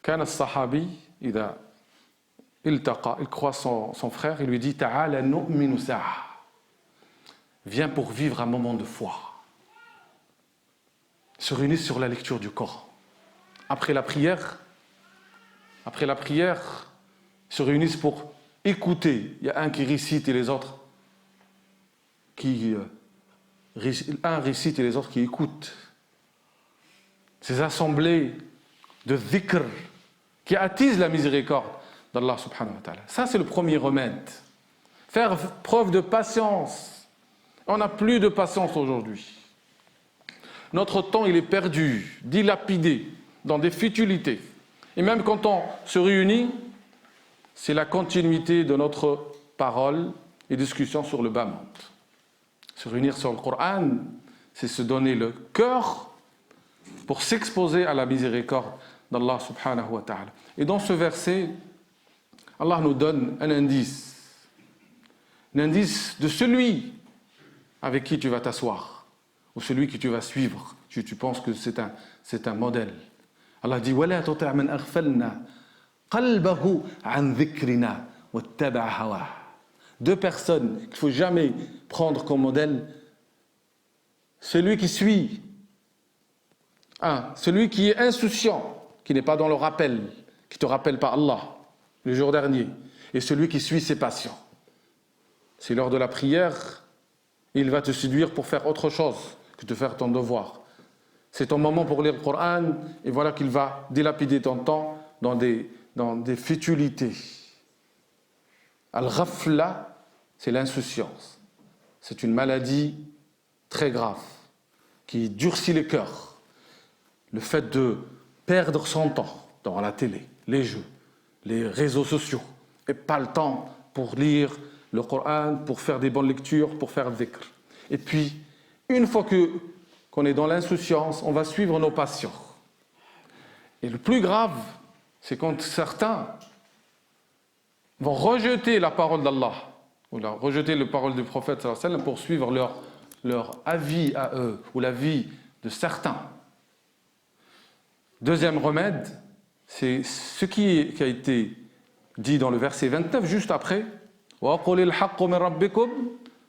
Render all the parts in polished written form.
كان الصحابي إذا التقى, il croise son frère, il lui dit تعال نؤمن ساعة. Viens pour vivre un moment de foi. Ils se réunissent sur la lecture du Coran. Après la prière, ils se réunissent pour écouter. Il y a un qui récite et les autres qui... un récite et les autres qui écoutent. Ces assemblées de dhikr qui attisent la miséricorde d'Allah subhanahu wa ta'ala. Ça, c'est le premier remède. Faire preuve de patience. On n'a plus de patience aujourd'hui. Notre temps, il est perdu, dilapidé dans des futilités. Et même quand on se réunit, c'est la continuité de notre parole et discussion sur le bas monde. Se réunir sur le Coran, c'est se donner le cœur pour s'exposer à la miséricorde d'Allah subhanahu wa ta'ala. Et dans ce verset, Allah nous donne un indice de celui avec qui tu vas t'asseoir, ou celui que tu vas suivre. Tu penses que c'est un modèle. Allah dit وَلَا تُطِعْ مَنْ أَغْفَلْنَا قَلْبَهُ عَنْ ذِكْرِنَا وَاتَّبَعَ هَوَاهُ. Deux personnes qu'il ne faut jamais prendre comme modèle. Celui qui suit, celui qui est insouciant, qui n'est pas dans le rappel, qui ne te rappelle pas Allah le jour dernier, et celui qui suit ses passions. C'est lors de la prière, il va te séduire pour faire autre chose que de faire ton devoir. C'est ton moment pour lire le Coran, et voilà qu'il va dilapider ton temps dans des futilités. Al-ghafla, c'est l'insouciance. C'est une maladie très grave qui durcit les cœurs. Le fait de perdre son temps devant la télé, les jeux, les réseaux sociaux, et pas le temps pour lire le Coran, pour faire des bonnes lectures, pour faire dhikr. Et puis, une fois qu'on est dans l'insouciance, on va suivre nos passions. Et le plus grave, c'est quand certains vont rejeter la parole d'Allah, ou rejeter la parole du prophète sallallahu alayhi wa sallam pour suivre leur avis à eux, ou l'avis de certains. Deuxième remède, c'est ce qui a été dit dans le verset 29, juste après. وَقُلِ الْحَقُّ مِنْ رَبِّكُمْ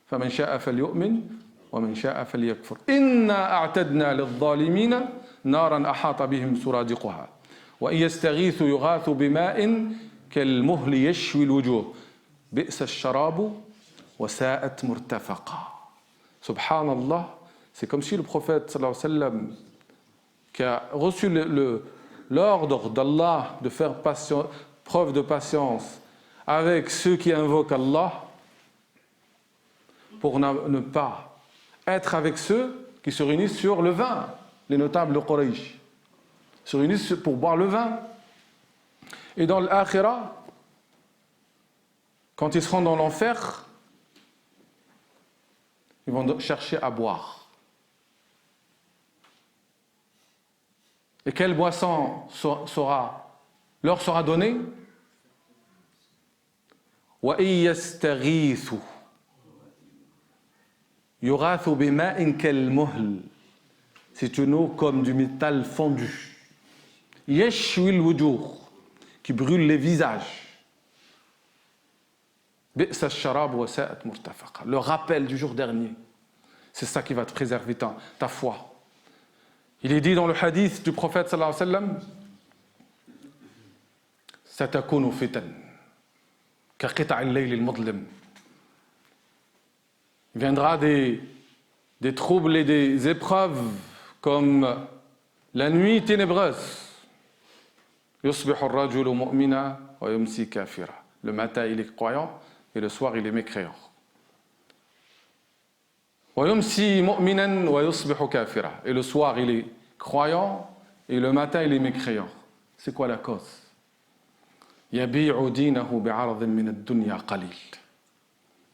فَمَنْ شَاءَ فَلْيُؤْمِنْ وَمَنْ شَاءَ فَلْيَكْفُرْ إِنَّا أَعْتَدْنَا لِلظَّالِمِينَ نَارًا أَحَاطَ بِهِمْ سُرَادِقُهَا وَإِنْ يَسْتَغِيثُوا يُغَاثُوا بِمَاءٍ كَالْمُهْلِ يَشْوِي الْوُجُوهَ بِئْسَ الشَّرَابُ وَسَاءَتْ مُرْتَفَقًا. Subhanallah, c'est comme si le prophète sallallahu alayhi wa sallam, qui a reçu l'ordre d'Allah de faire preuve de patience avec ceux qui invoquent Allah, pour ne pas être avec ceux qui se réunissent sur le vin, les notables de Quraysh, se réunissent pour boire le vin. Et dans l'akhira, quand ils seront dans l'enfer, ils vont chercher à boire. Et quelle boisson leur sera donnée? وَإِنْ يَسْتَغِيثُوا يُغَاثُوا بِمَاءٍ كَالْمُهْلِ. C'est une eau comme du métal fondu. يَشْوِي الْوُجُوهِ, qui brûle les visages. بِئْسَ الشَّرَابُ وَسَاءَتْ مُرْتَفَقًا. Le rappel du jour dernier. C'est ça qui va te préserver ta foi. Il est dit dans le hadith du prophète sallallahu alayhi wa sallam, satakunu fitan ka qita' al-layl al-mudlim. Il viendra des troubles et des épreuves comme la nuit ténébreuse. Yusbihu ar-rajulu mu'mina wa yumsi kafira. Le matin il est croyant et le soir il est mécréant. وَيُمْسِي مُؤْمِنًا وَيُصْبِحُ كَافِرًا. Et le soir, il est croyant, et le matin, il est mécréant. C'est quoi la cause? يَبِيعُ دِينَهُ بِعَرَضٍ مِنَ الدُّنْيَا قَلِيلٍ.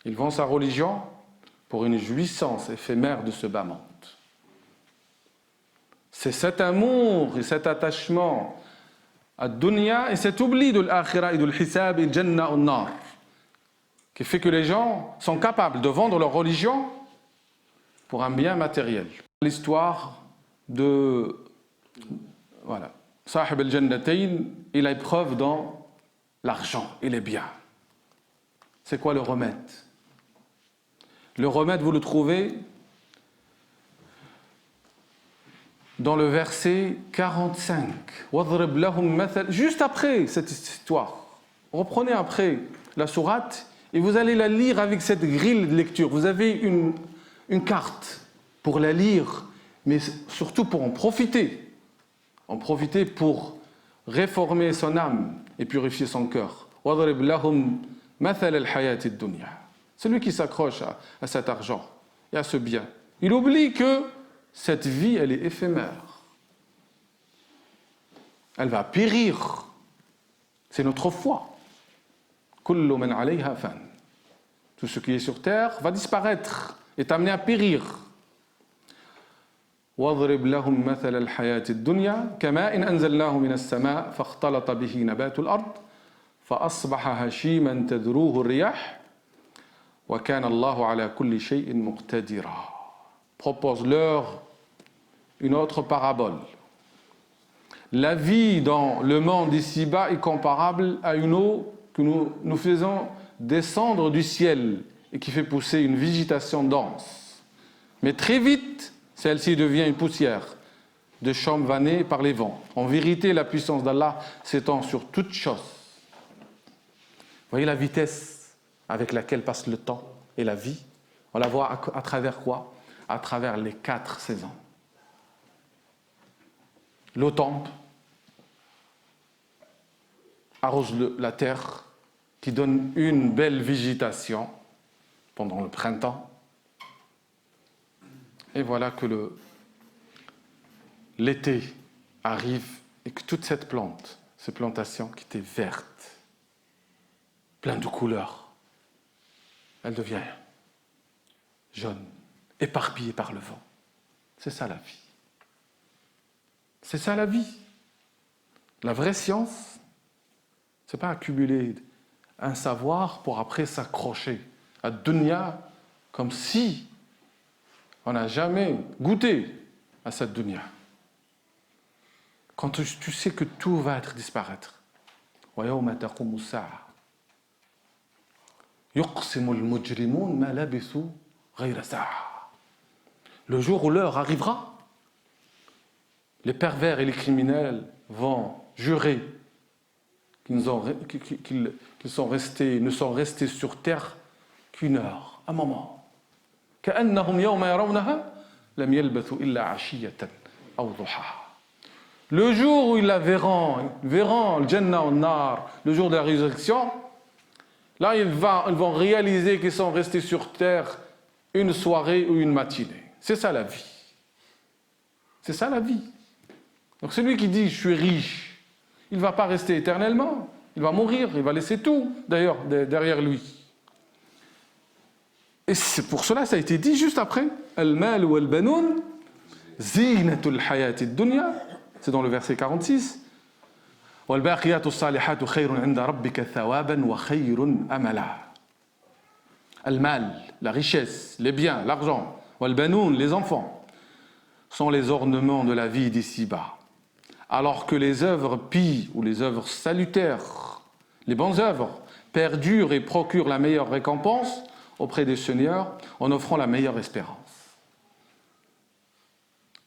Il vend sa religion pour une jouissance éphémère de ce bas monde. C'est cet amour et cet attachement à dunya et cet oubli de l'akhira et de l'hisab et jannah ou nar qui fait que les gens sont capables de vendre leur religion pour un bien matériel. L'histoire de Sahib al-Jannatayn, il a épreuve dans l'argent et les biens. C'est quoi le remède? Le remède, vous le trouvez dans le verset 45. Juste après cette histoire. Reprenez après la sourate et vous allez la lire avec cette grille de lecture. Vous avez une carte pour la lire, mais surtout pour en profiter. En profiter pour réformer son âme et purifier son cœur. Celui qui s'accroche à cet argent et à ce bien, il oublie que cette vie, elle est éphémère. Elle va périr. C'est notre foi. Kullu man alayha fan. Tout ce qui est sur terre va disparaître, est amené à périr. واضرب لهم مثل الحياة الدنيا كماء أنزلناه من السماء فاختلط به نبات الأرض فأصبح هشيما تذروه الرياح وكان الله على كل شيء مقتدرا. Propose-leur une autre parabole. La vie dans le monde ici-bas est comparable à une eau que nous faisons descendre du ciel et qui fait pousser une végétation dense. Mais très vite, celle-ci devient une poussière de champs vannés par les vents. En vérité, la puissance d'Allah s'étend sur toute chose. Vous voyez la vitesse avec laquelle passe le temps et la vie? On la voit à travers quoi? À travers les 4 saisons. L'eau tombe, arrose la terre, qui donne une belle végétation pendant le printemps. Et voilà que l'été arrive et que toute cette plante, cette plantation qui était verte, pleine de couleurs, elle devient jaune, éparpillée par le vent. C'est ça la vie. C'est ça la vie. La vraie science, c'est pas accumuler un savoir pour après s'accrocher à dunya comme si on n'a jamais goûté à cette dunya. Quand tu sais que tout va être disparaître. وَيَوْمَ تَقُومُ السَّاعَةُ يُقْسِمُ الْمُجْرِمُونَ مَا لَبِثُوا غَيْرَ سَاعَةٍ. Le jour où l'heure arrivera, les pervers et les criminels vont jurer qu'ils ne sont restés sur terre qu'une heure, un moment. كأنهم يوم يرونها لم يلبثوا إلا عشية أو ضحاها. Le jour où ils la verront le Jannah au Nar, le jour de la résurrection, là ils vont réaliser qu'ils sont restés sur terre une soirée ou une matinée. C'est ça la vie. C'est ça la vie. Donc celui qui dit je suis riche, il ne va pas rester éternellement. Il va mourir, il va laisser tout d'ailleurs derrière lui. Et c'est pour cela ça a été dit juste après. Al-mal wal banoun zinatul hayati dunya. C'est dans le verset 46. Wal baqiyatu salihatu khayrun 'inda rabbika thawaban wa khayrun amala. Al-mal, la richesse, les biens, l'argent, wal banoun, les enfants, sont les ornements de la vie d'ici-bas. Alors que les œuvres pies ou les œuvres salutaires, les bonnes œuvres, perdurent et procurent la meilleure récompense auprès des seigneurs en offrant la meilleure espérance.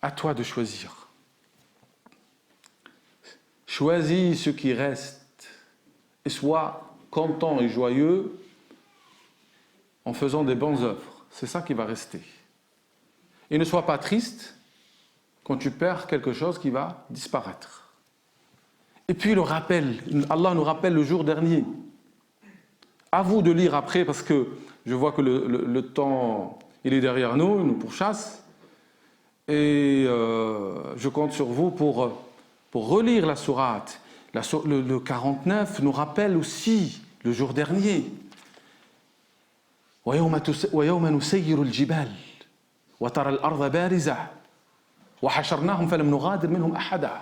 À toi de choisir. Choisis ce qui reste et sois content et joyeux en faisant des bonnes œuvres. C'est ça qui va rester. Et ne sois pas triste quand tu perds quelque chose qui va disparaître. Et puis le rappel, Allah nous rappelle le jour dernier. À vous de lire après parce que je vois que le temps il est derrière nous, il nous pourchasse. Et je compte sur vous pour relire la sourate. Le 49 nous rappelle aussi le jour dernier. وَيَوْمَ نُسَيِّرُ الْجِبَالِ وَتَرَى الْأَرْضَ بَارِزَةً وَحَشَرْنَاهُمْ فَلَمْ نُغَادِرْ مِنْهُمْ أَحَدًا.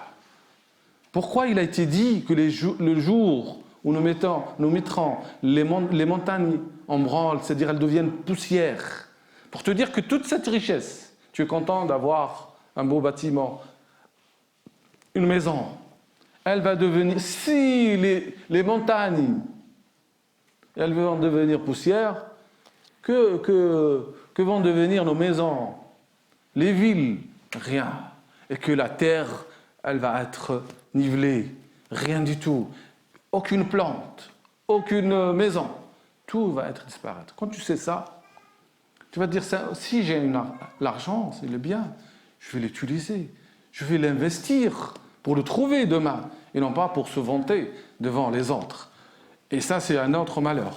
Pourquoi il a été dit que le jour où nous mettrons les montagnes en branle, c'est-à-dire elles deviennent poussière, pour te dire que toute cette richesse, tu es content d'avoir un beau bâtiment, une maison, elle va devenir, si les montagnes, elles vont devenir poussière, que vont devenir nos maisons, les villes, rien. Et que la terre, elle va être nivelée, rien du tout. Aucune plante, aucune maison, tout va être disparaître. Quand tu sais ça, tu vas te dire, ça, si j'ai l'argent, c'est le bien, je vais l'utiliser, je vais l'investir pour le trouver demain, et non pas pour se vanter devant les autres. Et ça, c'est un autre malheur.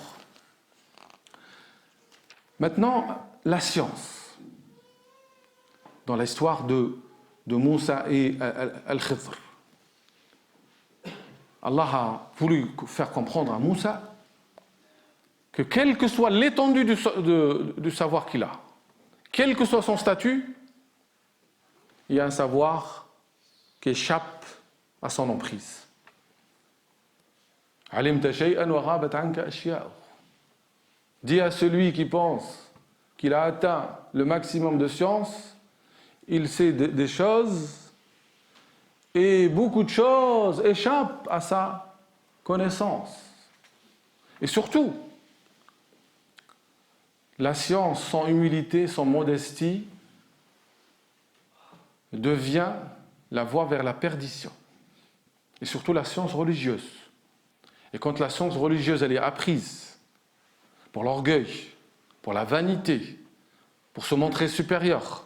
Maintenant, la science. Dans l'histoire de Moussa et Al-Khidr. Allah a voulu faire comprendre à Moussa que quelle que soit l'étendue du savoir qu'il a, quel que soit son statut, il y a un savoir qui échappe à son emprise. Dis à celui qui pense qu'il a atteint le maximum de science, il sait des choses et beaucoup de choses échappent à sa connaissance. Et surtout, la science sans humilité, sans modestie, devient la voie vers la perdition. Et surtout la science religieuse. Et quand la science religieuse elle est apprise pour l'orgueil, pour la vanité, pour se montrer supérieur,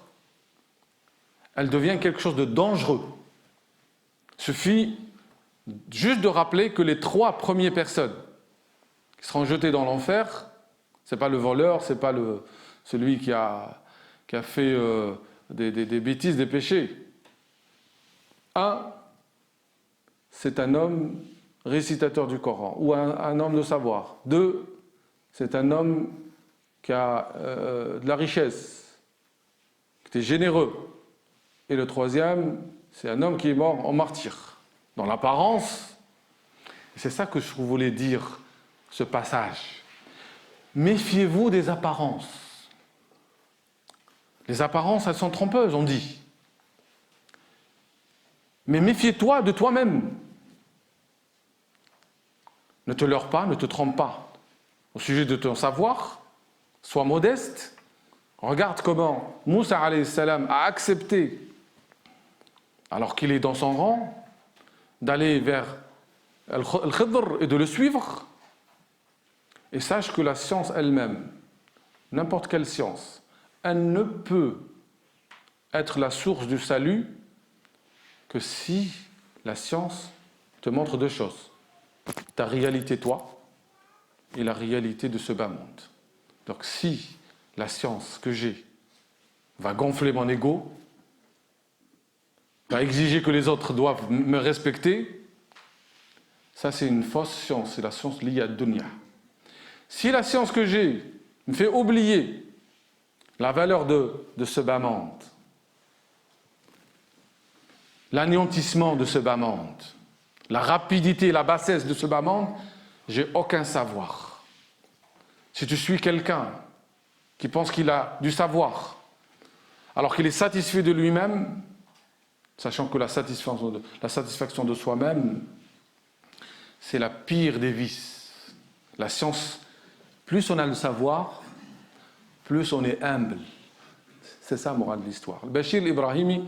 elle devient quelque chose de dangereux. Il suffit juste de rappeler que les 3 premières personnes qui seront jetées dans l'enfer, ce n'est pas le voleur, ce n'est pas celui qui a fait des bêtises, des péchés. 1, c'est un homme récitateur du Coran ou un homme de savoir. 2, c'est un homme qui a de la richesse, qui était généreux. Et le 3e, c'est un homme qui est mort en martyr. Dans l'apparence, c'est ça que je voulais dire, ce passage. Méfiez-vous des apparences. Les apparences, elles sont trompeuses, on dit. Mais méfie-toi de toi-même. Ne te leurre pas, ne te trompe pas. Au sujet de ton savoir, sois modeste. Regarde comment Moussa alayhi salam a accepté, alors qu'il est dans son rang, d'aller vers Al-Khidr et de le suivre. Et sache que la science elle-même, n'importe quelle science, elle ne peut être la source du salut que si la science te montre 2 choses. Ta réalité, toi, et la réalité de ce bas monde. Donc si la science que j'ai va gonfler mon ego, va exiger que les autres doivent me respecter, ça c'est une fausse science, c'est la science liée à dunya. Si la science que j'ai me fait oublier la valeur de ce bas monde, l'anéantissement de ce bas monde, la rapidité et la bassesse de ce bas monde, j'ai aucun savoir. Si tu suis quelqu'un qui pense qu'il a du savoir, alors qu'il est satisfait de lui-même, sachant que la satisfaction de soi-même, c'est la pire des vices. La science, plus on a le savoir, plus on est humble. C'est ça la morale de l'histoire. Bachir Ibrahimi,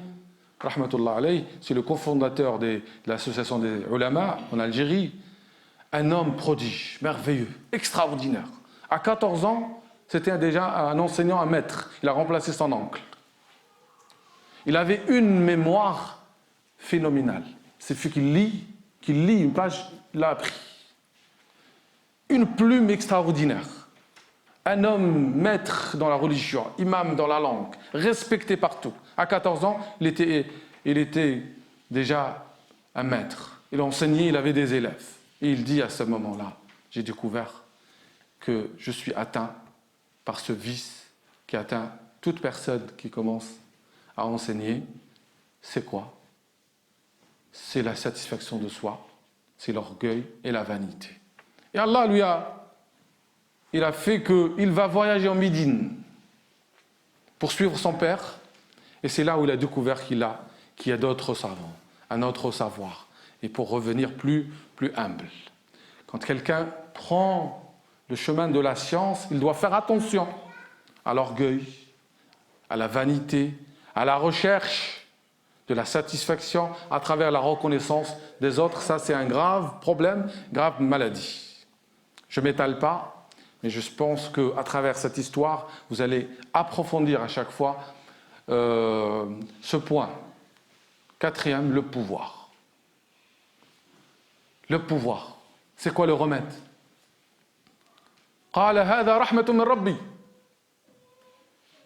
rahmatullah alayhi, c'est le cofondateur de l'association des ulama en Algérie, un homme prodige, merveilleux, extraordinaire. À 14 ans, c'était déjà un enseignant, un maître. Il a remplacé son oncle. Il avait une mémoire phénoménale. C'est celui qui lit une page, il l'a appris. Une plume extraordinaire. Un homme maître dans la religion, imam dans la langue, respecté partout. À 14 ans, il était déjà un maître. Il enseignait, il avait des élèves. Et il dit à ce moment-là, j'ai découvert que je suis atteint par ce vice qui atteint toute personne qui commence à enseigner. C'est quoi? C'est la satisfaction de soi, c'est l'orgueil et la vanité. Et Allah il a fait qu'il va voyager en Médine pour suivre son père. Et c'est là où il a découvert qu'il y a d'autres savants, un autre savoir. et pour revenir plus humble. Quand quelqu'un prend le chemin de la science, il doit faire attention à l'orgueil, à la vanité, à la recherche de la satisfaction à travers la reconnaissance des autres. Ça, c'est un grave problème, grave maladie. Je ne m'étale pas, mais je pense qu'à travers cette histoire, vous allez approfondir à chaque fois ce point. Quatrième, le pouvoir. Le pouvoir. C'est quoi le remède? قال هذا رحمة من ربي.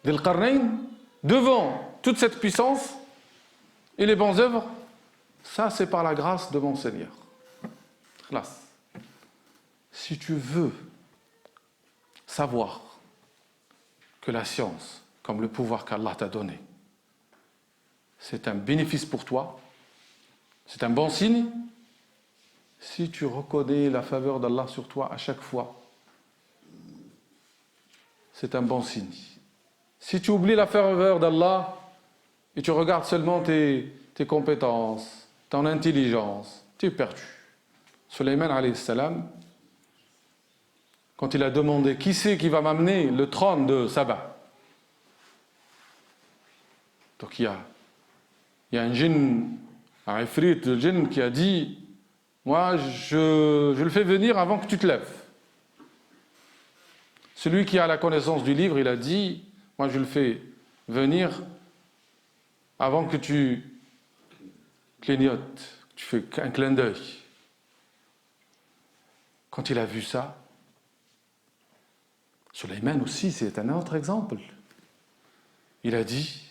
Dhul Qarnayn, devant toute cette puissance et les bonnes œuvres, ça c'est par la grâce de mon Seigneur. Classe. Si tu veux savoir que la science, comme le pouvoir qu'Allah t'a donné, c'est un bénéfice pour toi, c'est un bon signe, si tu reconnais la faveur d'Allah sur toi à chaque fois, c'est un bon signe. Si tu oublies la faveur d'Allah et tu regardes seulement tes compétences, ton intelligence, tu es perdu. Sulayman alayhi salam, quand il a demandé qui c'est qui va m'amener le trône de Saba, donc il y a un djinn, un ifrit de djinn qui a dit moi je le fais venir avant que tu te lèves. Celui qui a la connaissance du livre, il a dit moi je le fais venir avant que tu clignotes, tu fais un clin d'œil. Quand il a vu ça, Sulayman aussi, c'est un autre exemple. Il a dit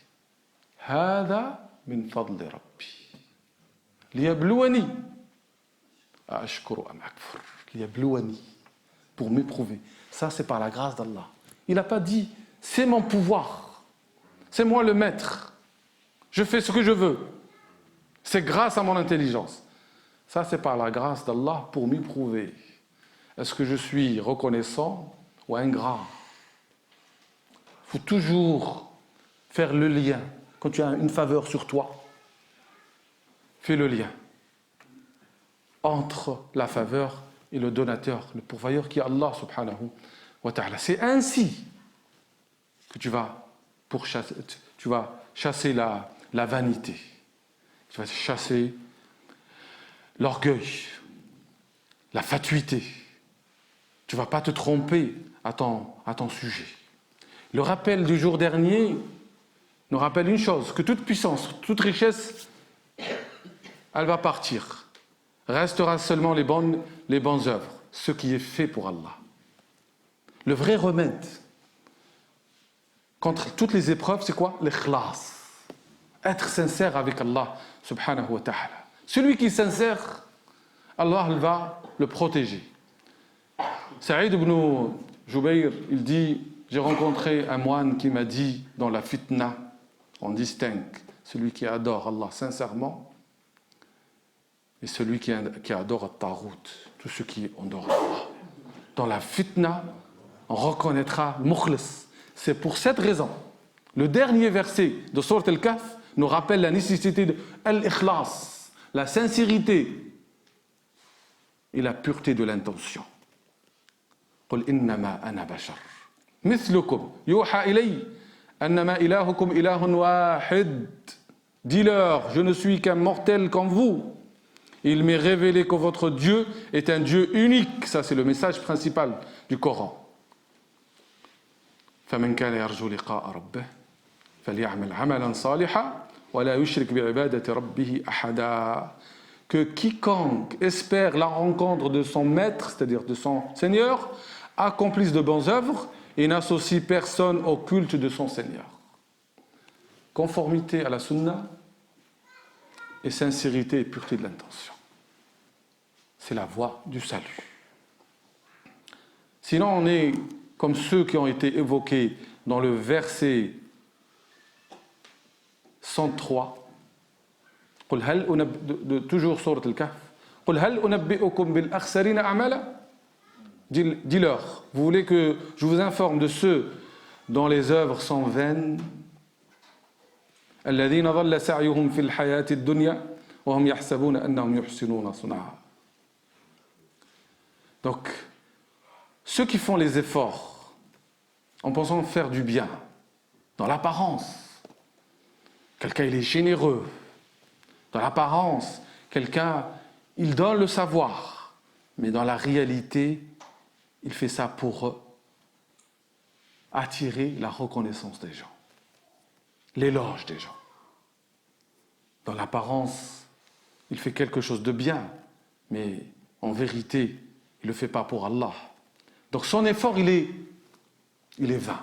Hada min fadli Rabbi. Liyablouani. Ashkuru am akfur. Liyablouani. Pour m'éprouver. Ça, c'est par la grâce d'Allah. Il n'a pas dit c'est mon pouvoir. C'est moi le maître. Je fais ce que je veux. C'est grâce à mon intelligence. Ça, c'est par la grâce d'Allah pour m'éprouver. Est-ce que je suis reconnaissant ou ingrat? Il faut toujours faire le lien. Quand tu as une faveur sur toi, fais le lien entre la faveur et le donateur, le pourvoyeur qui est Allah subhanahu wa ta'ala. C'est ainsi que tu vas chasser la vanité. Tu vas chasser l'orgueil, la fatuité. Tu ne vas pas te tromper à ton sujet. Le rappel du jour dernier nous rappelle une chose, que toute puissance, toute richesse, elle va partir. Restera seulement les bonnes œuvres, ce qui est fait pour Allah. Le vrai remède contre toutes les épreuves, c'est quoi? L'ikhlas. Être sincère avec Allah subhanahu wa ta'ala. Celui qui est sincère, Allah va le protéger. Saïd ibn Jubayr, il dit, j'ai rencontré un moine qui m'a dit, dans la fitna, on distingue celui qui adore Allah sincèrement et celui qui adore Tarout, tout ce qui adore Allah. Dans la fitna, on reconnaîtra Mukhlis. C'est pour cette raison, le dernier verset de Sourate Al-Kahf nous rappelle la nécessité de l'ikhlas, la sincérité et la pureté de l'intention. قل إنما أنا بشر مثلكم يوحى إلي أنما إلهكم إله واحد. Dis-leur, je ne suis qu'un mortel comme vous. Il m'est révélé que votre Dieu est un Dieu unique. Ça, c'est le message principal du Coran. فمن كان يرجو لقاء ربه فليعمل عملا صالحا ولا يشرك بعبادة ربه أحدا. Que quiconque espère la rencontre de son maître, c'est-à-dire de son Seigneur, accomplisse de bonnes œuvres et n'associe personne au culte de son Seigneur. Conformité à la sunna et sincérité et pureté de l'intention. C'est la voie du salut. Sinon, on est comme ceux qui ont été évoqués dans le verset 103. Toujours sourate Al-Kahf. قل هل أنبئكم بالأخسرين أعمالا. Dis-leur, vous voulez que je vous informe de ceux dont les œuvres sont vaines, الذين ضل سعيهم في الحياة الدنيا وهم يحسبون أنهم يحسنون صنعا. Donc, ceux qui font les efforts en pensant faire du bien, dans l'apparence, quelqu'un il est généreux, dans l'apparence, quelqu'un il donne le savoir, mais dans la réalité, il fait ça pour attirer la reconnaissance des gens, l'éloge des gens. Dans l'apparence, il fait quelque chose de bien, mais en vérité, il ne le fait pas pour Allah. Donc son effort, il est vain.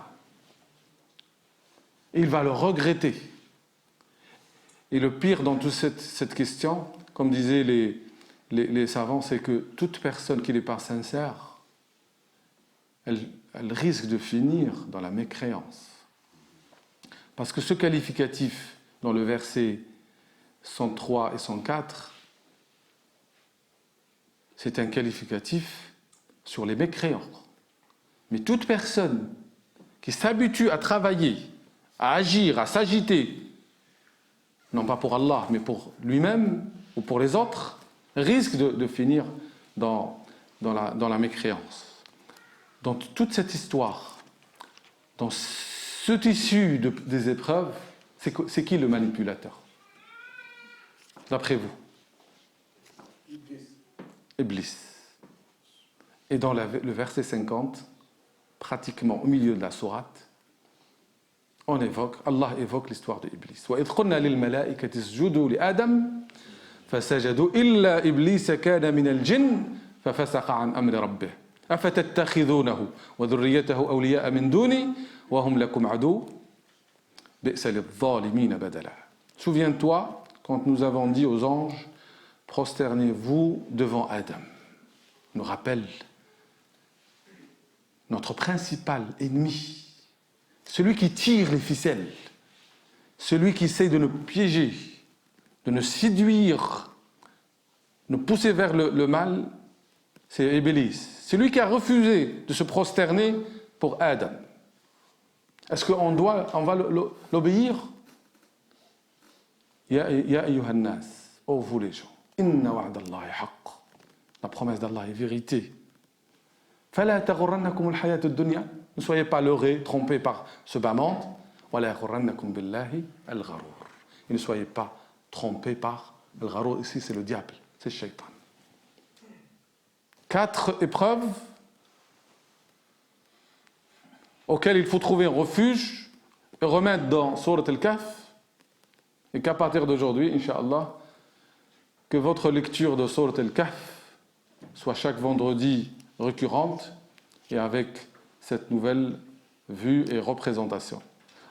Et il va le regretter. Et le pire dans toute cette question, comme disaient les savants, c'est que toute personne qui n'est pas sincère, elle risque de finir dans la mécréance. Parce que ce qualificatif dans le verset 103 et 104, c'est un qualificatif sur les mécréants. Mais toute personne qui s'habitue à travailler, à agir, à s'agiter, non pas pour Allah, mais pour lui-même ou pour les autres, risque de finir dans la mécréance. Dans toute cette histoire, dans ce tissu des épreuves, c'est qui le manipulateur? D'après vous? Iblis. Et dans le verset 50, pratiquement au milieu de la sourate, Allah évoque l'histoire de Iblis. وَإِذْ قُلْنَا لِلْمَلَائِكَةِ اسْجُدُوا لِآدَمَ فَسَجَدُوا إِلَّا إِبْلِيسَ كَانَ مِنَ الْجِنِّ فَفَسَقَ عَنْ أَمْرِ رَبِّهِ أَفَتَتَّخِذُونَهُ وَذُرِّيَّتَهُ أَوْلِيَاءَ مِنْ دُونِي وَهُمْ لَكُمْ عَدُوٌّ بِئْسَ لِلظَّالِمِينَ بَدَلًا. Souviens-toi quand nous avons dit aux anges, prosternez-vous devant Adam. Nous rappelle notre principal ennemi, celui qui tire les ficelles, celui qui essaie de nous piéger, de nous séduire, nous pousser vers le mal, c'est Iblis. C'est lui qui a refusé de se prosterner pour Adam. Est-ce qu'on va l'obéir? Ya ayyuhan nas, ô vous les gens, inna wa'dallahi haqq. La promesse d'Allah est vérité. Fala taghurrannakum al-hayat ad-dunya. Ne soyez pas leurrés, trompés par ce bas monde. Wala yaghurrannakum billahi al-gharur. Et ne soyez pas trompés par al-gharur. Ici, c'est le diable, c'est le shaitan. 4 épreuves auxquelles il faut trouver un refuge et remettre dans Surat al-Kahf. Et qu'à partir d'aujourd'hui, Inch'Allah, que votre lecture de Surat al-Kahf soit chaque vendredi récurrente et avec cette nouvelle vue et représentation.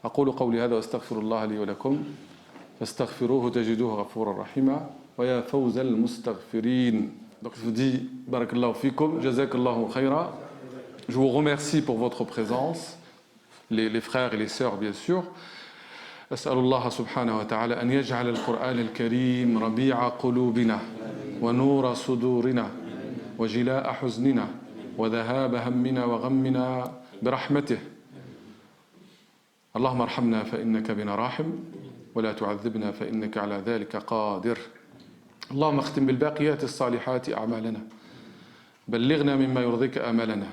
أقول قولي هذا وأستغفر الله لي ولكم فاستغفروه تجدوه غفورا رحيما ويا فوز المستغفرين. Donc je vous dis barakallahu fikum, jazakallahu khaira. Je vous remercie pour votre présence, les frères et les sœurs bien sûr. أسأل الله سبحانه وتعالى أن يجعل القرآن الكريم ربيع قلوبنا ونور صدورنا وجلاء حزننا وذهاب همنا وغمنا برحمته. اللهم ارحمنا فإنك بنا راحم ولا تعذبنا فإنك على ذلك قادر. اللهم اختم بالباقيات الصالحات أعمالنا بلغنا مما يرضيك آمالنا.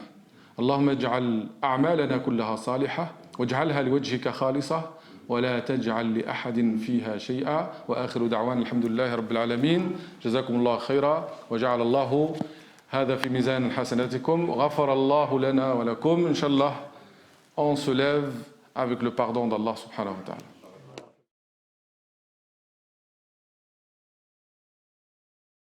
اللهم اجعل أعمالنا كلها صالحة واجعلها لوجهك خالصة ولا تجعل لأحد فيها شيئا. وآخر دعوانا الحمد لله رب العالمين. جزاكم الله خيرا وجعل الله هذا في ميزان حسناتكم. غفر الله لنا ولكم. إن شاء الله on se lève avec le pardon d'Allah subhanahu wa ta'ala.